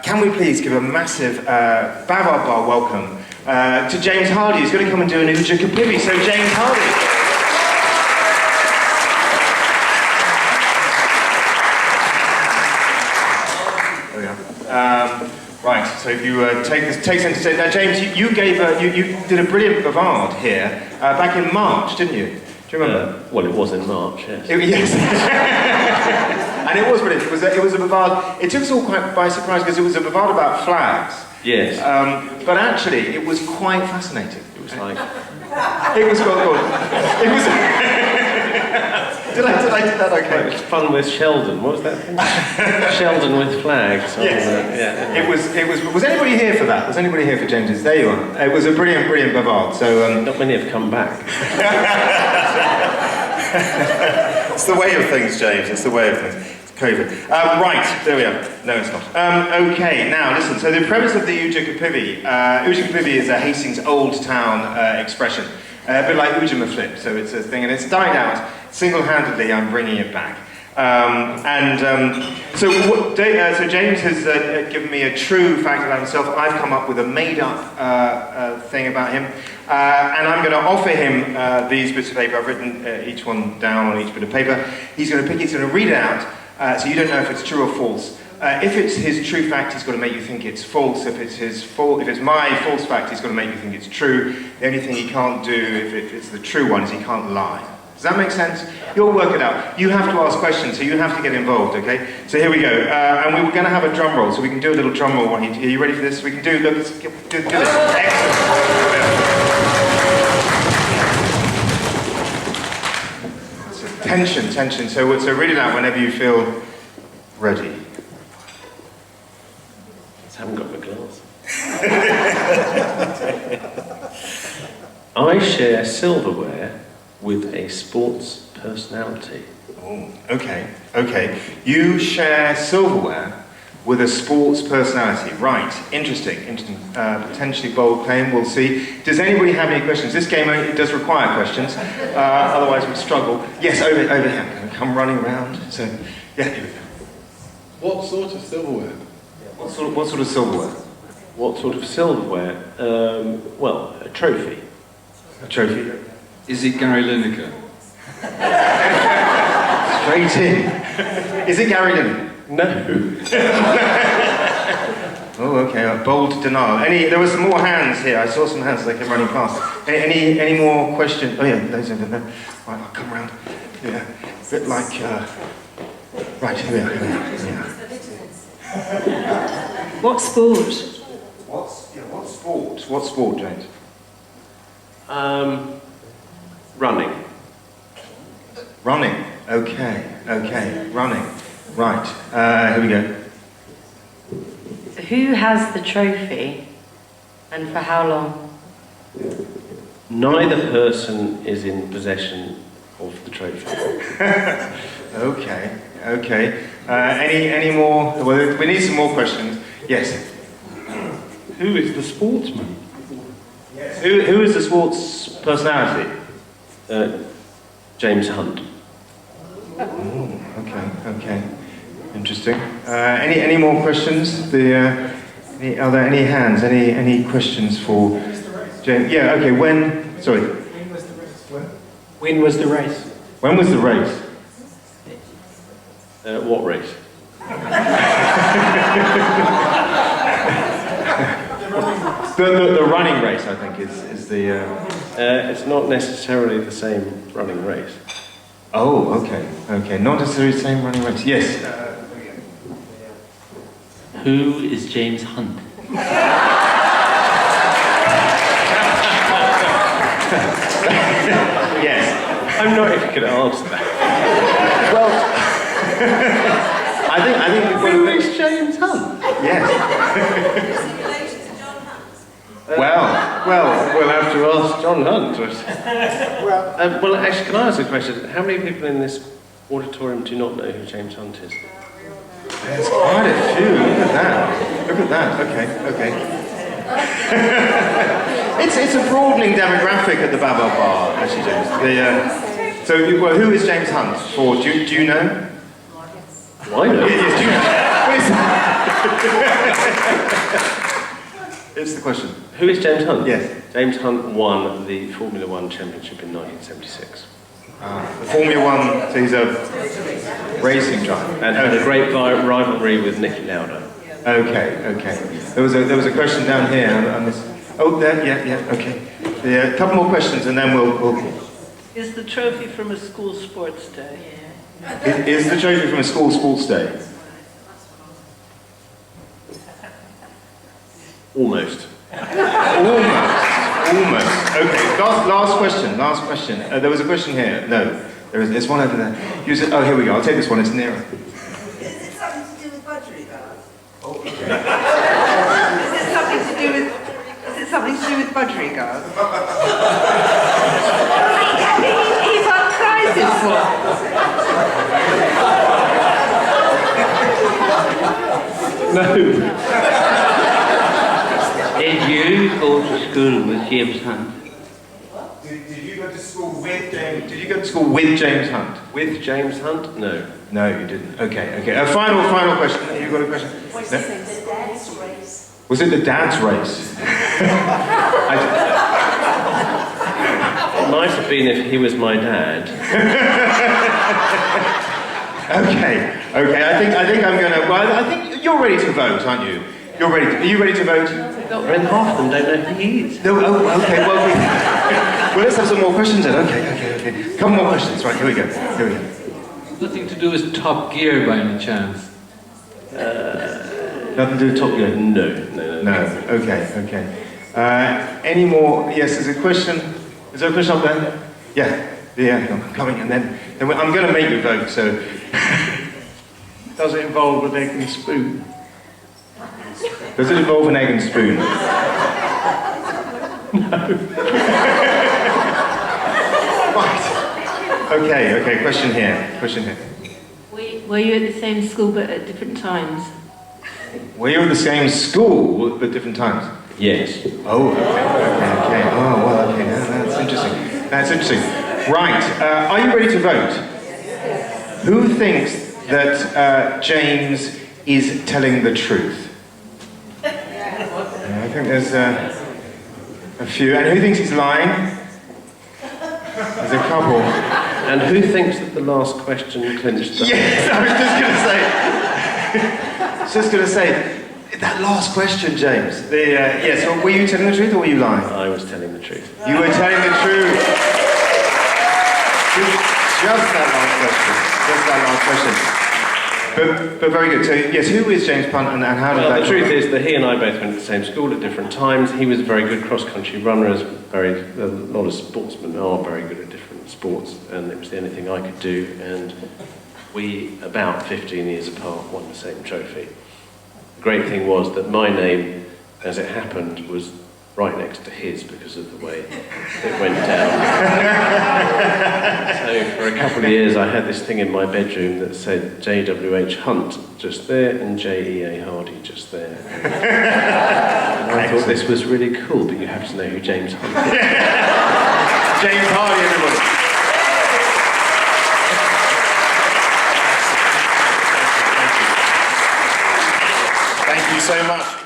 Can we please give a massive Bavard Bar welcome to James Hardy, who's going to come and do an Oojah Kappivvy. So James Hardy. There we are. Right, so if you take centre stage. Now James, you did a brilliant Bavard here back in March, didn't you? Do you remember? Well, it was in March, yes. Yes. And it was brilliant. It was a Bavard. It took us all quite by surprise because it was a Bavard about flags. Yes. But actually, it was quite fascinating. It was like... It was quite good. It was... did I do that okay? It was fun with Sheldon. What was that thing? Sheldon with flags. Yes. Yeah. It was... Was anybody here for that? Was anybody here for James's? There you are. It was a brilliant Bavard. So... Not many have come back. It's the way of things, James. It's the way of things. COVID. Right, there we are. No, it's not. Okay, now listen. So the premise of the Oojah Kappivvy. Oojah Kappivvy is a Hastings Old Town expression, a bit like Oojah flip. So it's a thing, and it's died out. Single-handedly, I'm bringing it back. So James has given me a true fact about himself. I've come up with a made-up thing about him, and I'm going to offer him these bits of paper. I've written each one down on each bit of paper. He's going to pick it. He's going to read it out. So you don't know if it's true or false. If it's his true fact, he's got to make you think it's false. If it's my false fact, he's got to make you think it's true. The only thing he can't do, if it's the true one, is he can't lie. Does that make sense? You'll work it out. You have to ask questions, so you have to get involved, okay? So here we go. And we were going to have a drum roll, so we can do a little drum roll. Are you ready for this? We can do, look, let's do this. Excellent. Tension. So read it out whenever you feel ready. I haven't got my glass. I share silverware with a sports personality. Oh, okay. You share silverware with a sports personality. Right, interesting. Potentially bold claim, we'll see. Does anybody have any questions? This game does require questions, otherwise we'll struggle. Yes, over here. Come running around. So, yeah, here we go. What sort of silverware? What sort of silverware? What sort of silverware? Well, a trophy. A trophy? Is it Gary Lineker? Straight in. Is it Gary Lineker? No. Oh, okay, a bold denial. There were some more hands here. I saw some hands as they came running past. Any more questions? Oh yeah, those over there. Right, I'll come round. Yeah, a bit like, right, here we are. What sport? What sport, James? Running. Running. Okay. Running. Right. Here we go. So who has the trophy and for how long? Neither person is in possession of the trophy. Okay. Any more? Well, we need some more questions. Yes. Who is the sportsman? Yes. Who is the sports personality? James Hunt. Oh, okay. Interesting. Any more questions? Are there any hands? Any questions for James? Yeah. Okay. When? Sorry. When was the race? When was the race? What race? The running race, I think, is the... It's not necessarily the same running race. Oh, okay. Not necessarily the same running race. Yes. Who is James Hunt? Yes. I'm not if you could answer that. Well, I think Who is James Hunt? Yes. Well, we'll have to ask John Hunt. Well, actually, can I ask a question? How many people in this auditorium do not know who James Hunt is? There's quite a few. Look at that. Okay. It's a broadening demographic at the Bavard Bar, actually, James. Who is James Hunt? Do you know? Why not? Yes, do you know? question? Who is James Hunt? Yes. James Hunt won the Formula One championship in 1976. The Formula One, so he's a racing driver. And had a great rivalry with Niki Lauda. Okay. There was a question down here. Oh, there, yeah, okay. Yeah, a couple more questions and then we'll... Is the trophy from a school sports day? Is the trophy from a school sports day? Almost. Almost. Okay, last question. There was a question here. No, there's one over there. Oh, here we go. I'll take this one. It's nearer. Is it something to do with budgerigars? Is it something to do with budgerigars? He's on crisis No. Did you go to school with James Hunt? Did you go to school with James? Did you go to school with James Hunt? With James Hunt? No. No, you didn't. Okay. Final question. You got a question? Was it the dad's race? Was it the dad's race? It might have been if he was my dad. Okay. I think I'm gonna. Well, I think you're ready to vote, aren't you? Are you ready to vote? And half of them don't know who he is. No. Oh, okay. Well, let's have some more questions then. Okay. Couple more questions. Right. Here we go. Nothing to do with Top Gear by any chance? Nothing to do with Top Gear. No. Okay. Any more? Yes. There's a question. Is there a question up there? Yeah. I'm coming, and then I'm going to make you vote. So, does it involve an egg and spoon? Does it involve an egg and spoon? No. Right. Okay. Question here. Were you at the same school but at different times? Were you at the same school but different times? Yes. Oh, okay. Oh, well, okay. That's interesting. Right. Are you ready to vote? Who thinks that James is telling the truth? I think there's a few. And who thinks he's lying? There's a couple. And who thinks that the last question clinched that? Yes, I was just going to say, that last question, James. Yes, were you telling the truth or were you lying? I was telling the truth. You were telling the truth. Just that last question. But very good. So, yes, who is James Punt and how did that... Well, the truth is that he and I both went to the same school at different times. He was a very good cross-country runner, as a lot of sportsmen are very good at different sports, and it was the only thing I could do, and we, about 15 years apart, won the same trophy. The great thing was that my name, as it happened, was right next to his because of the way it went down. So for a couple of years I had this thing in my bedroom that said J.W.H. Hunt just there and J.E.A. Hardy just there. And I thought this was really cool, but you have to know who James Hunt is. James Hardy, everybody. Thank you so much.